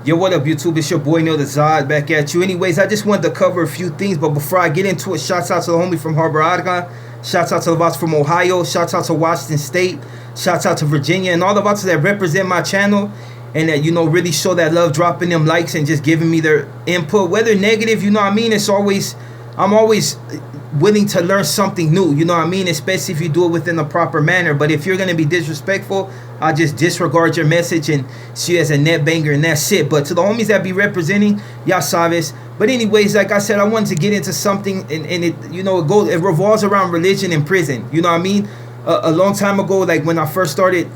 Yo, what up, YouTube? It's your boy Neil the Zod back at you. Anyways, I just wanted to cover a few things, but before I get into it, shouts out to the homie from Harbor Oregon, shouts out to the bots from Ohio, shouts out to Washington State, shouts out to Virginia, and all the bots that represent my channel and that, you know, really show that love, dropping them likes and just giving me their input, whether negative, you know what I mean? I'm always willing to learn something new, you know what I mean? Especially if you do it within the proper manner. But if you're going to be disrespectful, I'll just disregard your message and see you as a net banger, and that's it. But to the homies that be representing, y'all sabes. But anyways, like I said, I wanted to get into something, and it, you know, it revolves around religion in prison, you know what I mean? A long time ago, like when I first started,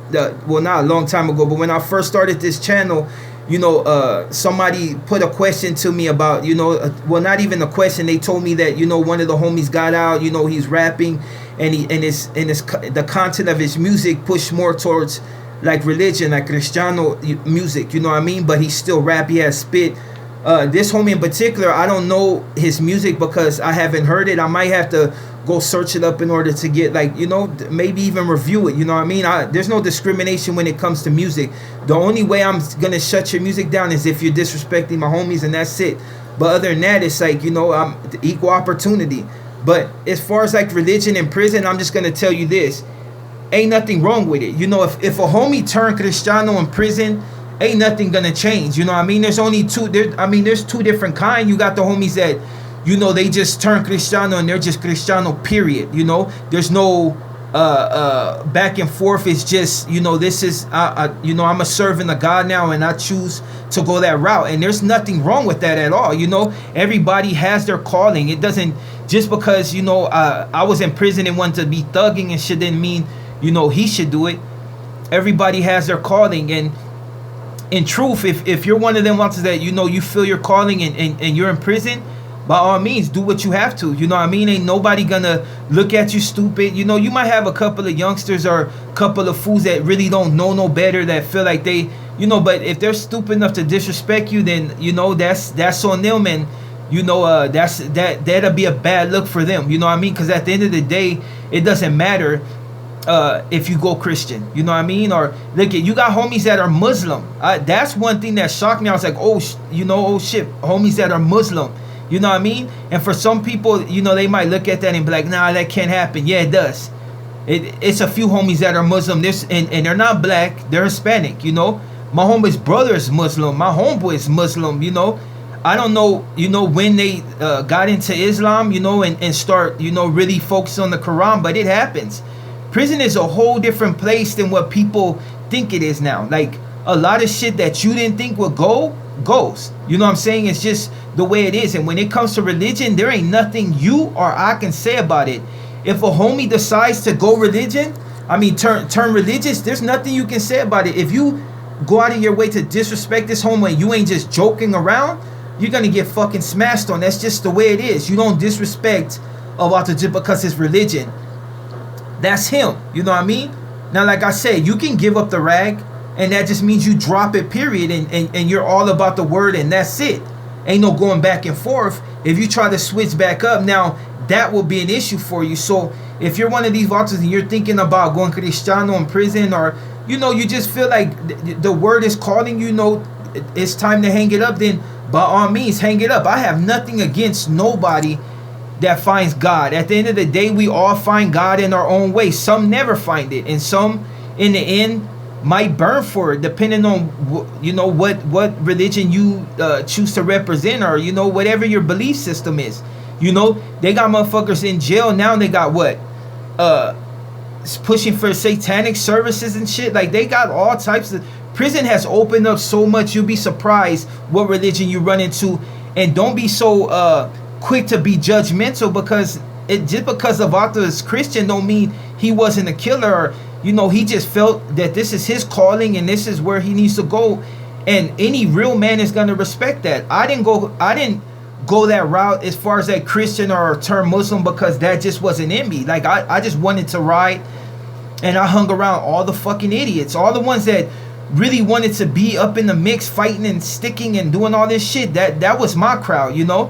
well, not a long time ago, but when I first started this channel, you know, somebody put a question to me about, you know, well, not even a question. They told me that, you know, one of the homies got out, you know, he's rapping, and the content of his music pushed more towards like religion, like Cristiano music, you know what I mean? But he still rap, he has spit. This homie in particular, I don't know his music because I haven't heard it. I might have to go search it up in order to get, like, you know, maybe even review it, you know what I mean? There's no discrimination when it comes to music. The only way I'm gonna shut your music down is if you're disrespecting my homies, and that's it. But other than that, it's like, you know, I'm equal opportunity. But as far as like religion in prison, I'm just gonna tell you this: ain't nothing wrong with it. You know, if a homie turned Cristiano in prison, ain't nothing gonna change, you know what I mean? There's only there's two different kind. You got the homies that, you know, they just turn Cristiano and they're just Cristiano, period. You know, there's no back and forth. It's just, you know, this is you know, I'm a servant of God now, and I choose to go that route, and there's nothing wrong with that at all. You know, everybody has their calling. It doesn't, just because, you know, I was in prison and wanted to be thugging and shit didn't mean, you know, he should do it. Everybody has their calling, and in truth, if you're one of them ones that, you know, you feel your calling and you're in prison, by all means, do what you have to. You know what I mean? Ain't nobody gonna look at you stupid. You know, you might have a couple of youngsters or a couple of fools that really don't know no better, that feel like they, you know, but if they're stupid enough to disrespect you, then, you know, that's on them, and, you know, that'll be a bad look for them. You know what I mean? Because at the end of the day, it doesn't matter if you go Christian, you know what I mean? Or look, you got homies that are Muslim. That's one thing that shocked me. I was like, oh, you know, oh shit, homies that are Muslim. You know what I mean? And for some people, you know, they might look at that and be like, nah, that can't happen. Yeah, it does. It's a few homies that are Muslim. And they're not black, they're Hispanic, you know? My homeboy's brother is Muslim. My homeboy is Muslim, you know? I don't know, you know, when they got into Islam, you know, and start, you know, really focus on the Quran, but it happens. Prison is a whole different place than what people think it is now. Like, a lot of shit that you didn't think would goes. You know what I'm saying? It's just the way it is. And when it comes to religion, there ain't nothing you or I can say about it. If a homie decides to go religion, I mean turn religious, there's nothing you can say about it. If you go out of your way to disrespect this homie and you ain't just joking around, you're gonna get fucking smashed on. That's just the way it is. You don't disrespect Allah just because it's religion. That's him. You know what I mean? Now, like I said, you can give up the rag, and that just means you drop it, period, and you're all about the word, and that's it. Ain't no going back and forth. If you try to switch back up, now that will be an issue for you. So if you're one of these vultures and you're thinking about going Cristiano in prison, or, you know, you just feel like the word is calling, you know, it's time to hang it up, then by all means, hang it up. I have nothing against nobody that finds God. At the end of the day, we all find God in our own way. Some never find it, and some in the end might burn for it, depending on, you know, what religion you choose to represent, or, you know, whatever your belief system is. You know, they got motherfuckers in jail now. They got what, pushing for satanic services and shit. Like, they got all types of. Prison has opened up so much. You'll be surprised what religion you run into, and don't be so quick to be judgmental, because just because the author is Christian don't mean he wasn't a killer, or, you know, he just felt that this is his calling and this is where he needs to go, and any real man is going to respect that. I didn't go that route as far as that Christian or term Muslim, because that just wasn't in me. Like, I just wanted to ride, and I hung around all the fucking idiots, all the ones that really wanted to be up in the mix, fighting and sticking and doing all this shit. That was my crowd, you know.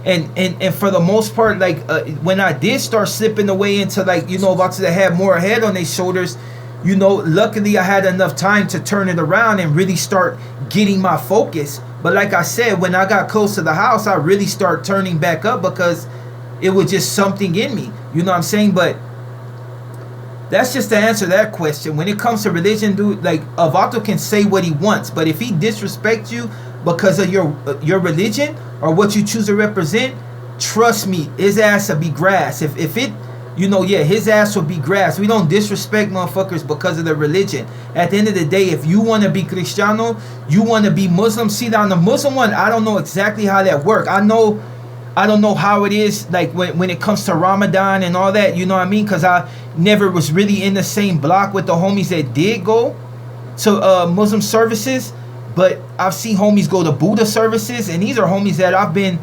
And for the most part, like, when I did start slipping away into, like, you know, about to have more head on their shoulders, you know, luckily I had enough time to turn it around and really start getting my focus. But like I said, when I got close to the house, I really start turning back up because it was just something in me. You know what I'm saying? But that's just to answer that question. When it comes to religion, dude, like, a vato can say what he wants, but if he disrespects you because of your religion or what you choose to represent, trust me, his ass will be grass. If it, you know, yeah, his ass will be grass. We don't disrespect motherfuckers because of their religion. At the end of the day, if you want to be Cristiano, you want to be Muslim, see, on the Muslim one, I don't know exactly how that works. I don't know how it is, like, when it comes to Ramadan and all that, you know what I mean? Because I never was really in the same block with the homies that did go to Muslim services. But I've seen homies go to Buddha services, and these are homies that I've been,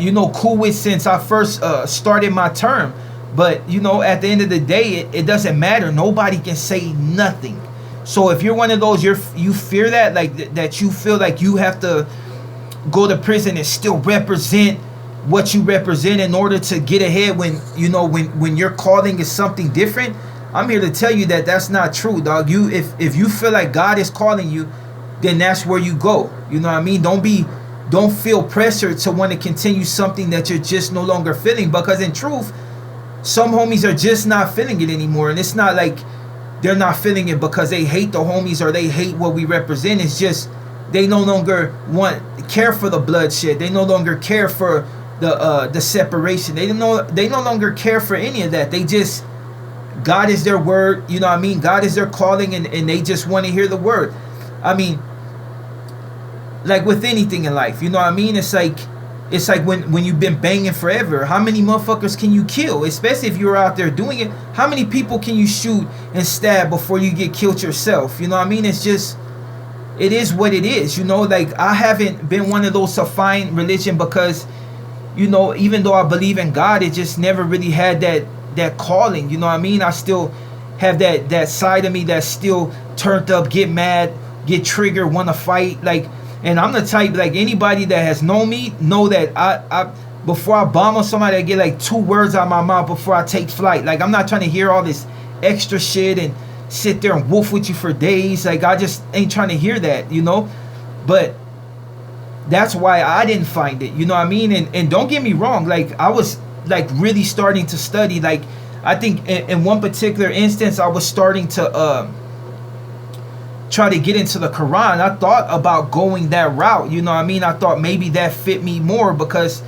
you know, cool with since I first started my term. But, you know, at the end of the day, it doesn't matter. Nobody can say nothing. So if you're one of those, you fear that, like, that you feel like you have to go to prison and still represent what you represent in order to get ahead when, you know, when your calling is something different. I'm here to tell you that that's not true, dog. If you feel like God is calling you, then that's where you go. You know what I mean? Don't feel pressured to want to continue something that you're just no longer feeling, because in truth, some homies are just not feeling it anymore. And it's not like they're not feeling it because they hate the homies or they hate what we represent. It's just they no longer care for the bloodshed. They no longer care for the separation. They no longer care for any of that. They just, God is their word, you know what I mean? God is their calling, and they just want to hear the word. I mean, like with anything in life, you know what I mean? It's like when you've been banging forever, how many motherfuckers can you kill? Especially if you're out there doing it, how many people can you shoot and stab before you get killed yourself? You know what I mean? It's just, it is what it is, you know? Like, I haven't been one of those to find religion because, you know, even though I believe in God, it just never really had that calling, you know what I mean? I still have that side of me that's still turned up, get mad, get triggered, want to fight, like. And I'm the type, like, anybody that has known me know that I before I bomb on somebody, I get like 2 words out of my mouth before I take flight. Like, I'm not trying to hear all this extra shit and sit there and woof with you for days. Like, I just ain't trying to hear that, you know? But that's why I didn't find it, you know what I mean? And don't get me wrong, like, I was like really starting to study. Like, I think in one particular instance, I was starting to try to get into the Quran. I thought about going that route, you know what I mean? I thought maybe that fit me more because,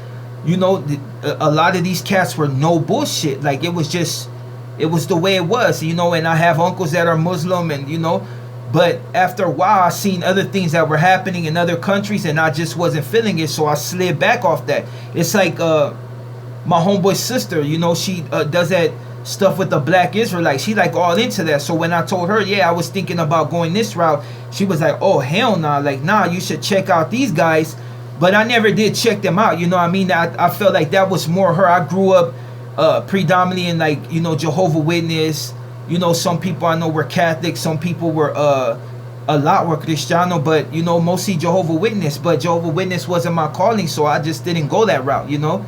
you know, a lot of these cats were no bullshit. Like, it was the way it was, you know? And I have uncles that are Muslim, and, you know, but after a while I seen other things that were happening in other countries, and I just wasn't feeling it, so I slid back off that. It's like my homeboy's sister, you know, she does that stuff with the Black Israelites. She like all into that. So when I told her, yeah, I was thinking about going this route, she was like, oh, hell nah. Like, nah, you should check out these guys. But I never did check them out, you know what I mean? I felt like that was more her. I grew up predominantly in, like, you know, Jehovah Witness. You know, some people I know were Catholic, some people were a lot were Cristiano, but, you know, mostly Jehovah Witness. But Jehovah Witness wasn't my calling, so I just didn't go that route, you know?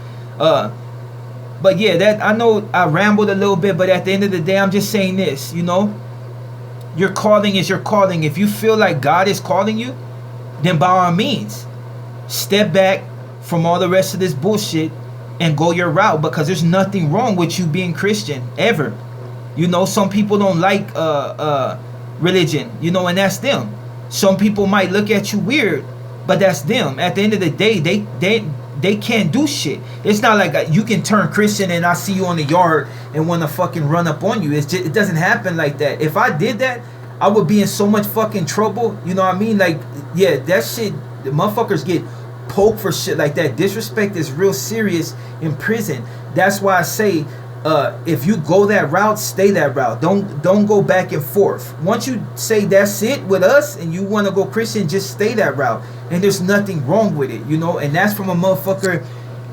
But yeah, that, I know I rambled a little bit, but at the end of the day, I'm just saying this, you know? Your calling is your calling. If you feel like God is calling you, then by all means, step back from all the rest of this bullshit and go your route, because there's nothing wrong with you being Christian, ever. You know, some people don't like religion, you know, and that's them. Some people might look at you weird, but that's them. At the end of the day, they can't do shit. It's not like you can turn Christian and I see you on the yard and want to fucking run up on you. It's just, it doesn't happen like that. If I did that, I would be in so much fucking trouble. You know what I mean? Like, yeah, that shit, the motherfuckers get poked for shit like that. Disrespect is real serious in prison. That's why I say, if you go that route, stay that route. Don't go back and forth. Once you say that's it with us and you want to go Christian, just stay that route. And there's nothing wrong with it, you know? And that's from a motherfucker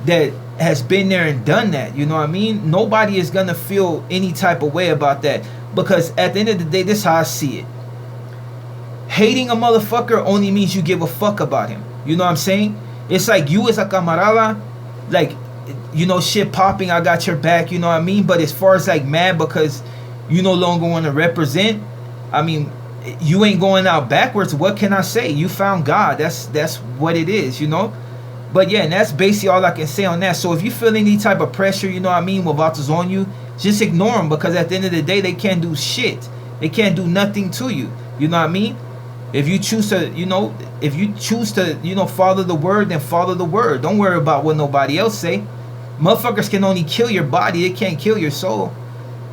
that has been there and done that, you know what I mean? Nobody is going to feel any type of way about that, because at the end of the day, this is how I see it. Hating a motherfucker only means you give a fuck about him. You know what I'm saying? It's like you as a camarada, like, you know, shit popping, I got your back, you know what I mean? But as far as like mad because you no longer want to represent, I mean, you ain't going out backwards. What can I say? You found God. That's what it is, you know. But yeah, and that's basically all I can say on that. So if you feel any type of pressure, you know what I mean, what is on you, just ignore them, because at the end of the day, they can't do shit. They can't do nothing to you. You know what I mean? If you choose to, you know, follow the word, then follow the word. Don't worry about what nobody else say. Motherfuckers can only kill your body. They can't kill your soul.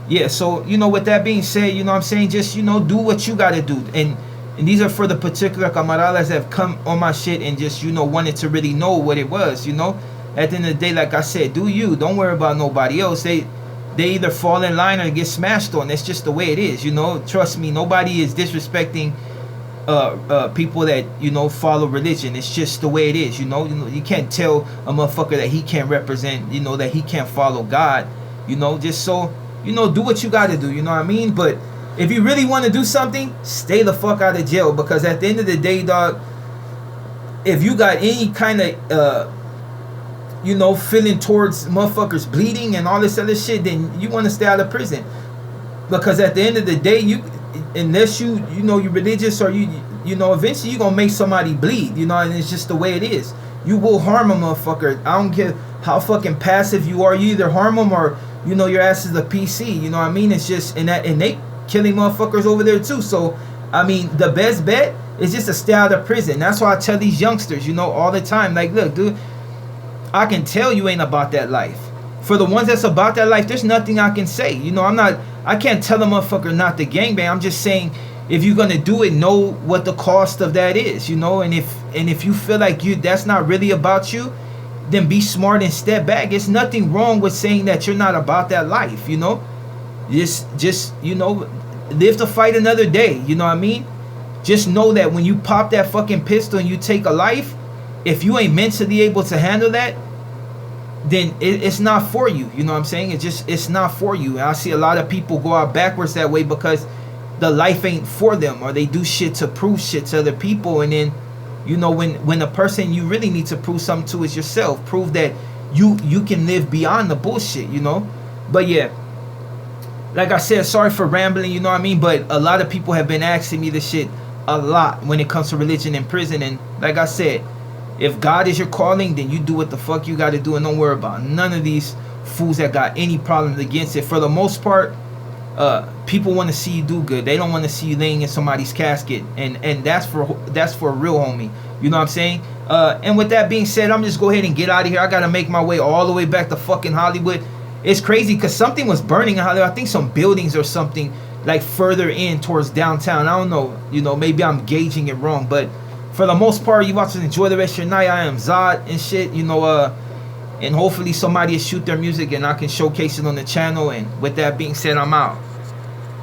Yeah, so, you know, with that being said, you know what I'm saying? Just, you know, do what you got to do. And these are for the particular camaradas that have come on my shit and just, you know, wanted to really know what it was, you know? At the end of the day, like I said, do you. Don't worry about nobody else. They either fall in line or get smashed on. That's just the way it is, you know? Trust me, nobody is disrespecting people that, you know, follow religion. It's just the way it is, you know? You can't tell a motherfucker that he can't represent, you know, that he can't follow God, you know? Just so, you know, do what you got to do, you know what I mean? But if you really want to do something, stay the fuck out of jail, because at the end of the day, dog, if you got any kind of, you know, feeling towards motherfuckers bleeding and all this other shit, then you want to stay out of prison. Because at the end of the day, unless you know, you're religious, or you know, eventually you're going to make somebody bleed, you know, and it's just the way it is. You will harm a motherfucker. I don't care how fucking passive you are. You either harm them or, you know, your ass is a PC, you know what I mean? It's just, and they killing motherfuckers over there too. So, I mean, the best bet is just to stay out of prison. That's why I tell these youngsters, you know, all the time, like, look, dude, I can tell you ain't about that life. For the ones that's about that life, there's nothing I can say. You know, I can't tell a motherfucker not to gangbang. I'm just saying, if you're gonna do it, know what the cost of that is, you know. And if you feel like that's not really about you, then be smart and step back. It's nothing wrong with saying that you're not about that life, you know. Just you know, live to fight another day, you know what I mean? Just know that when you pop that fucking pistol and you take a life, if you ain't mentally able to handle that, then it's not for you, you know what I'm saying? It's not for you. And I see a lot of people go out backwards that way because the life ain't for them, or they do shit to prove shit to other people. And then, you know, when the person you really need to prove something to is yourself, prove that you can live beyond the bullshit, you know. But yeah, like I said, sorry for rambling, you know what I mean? But a lot of people have been asking me this shit a lot when it comes to religion in prison. And like I said, if God is your calling, then you do what the fuck you got to do, and don't worry about none of these fools that got any problems against it. For the most part, people want to see you do good. They don't want to see you laying in somebody's casket, and that's for a real homie. You know what I'm saying? And with that being said, I'm just go ahead and get out of here. I got to make my way all the way back to fucking Hollywood. It's crazy because something was burning in Hollywood. I think some buildings or something, like further in towards downtown. I don't know. You know, maybe I'm gauging it wrong, but for the most part, you want to enjoy the rest of your night. I am Zod and shit, you know, and hopefully somebody will shoot their music and I can showcase it on the channel. And with that being said, I'm out.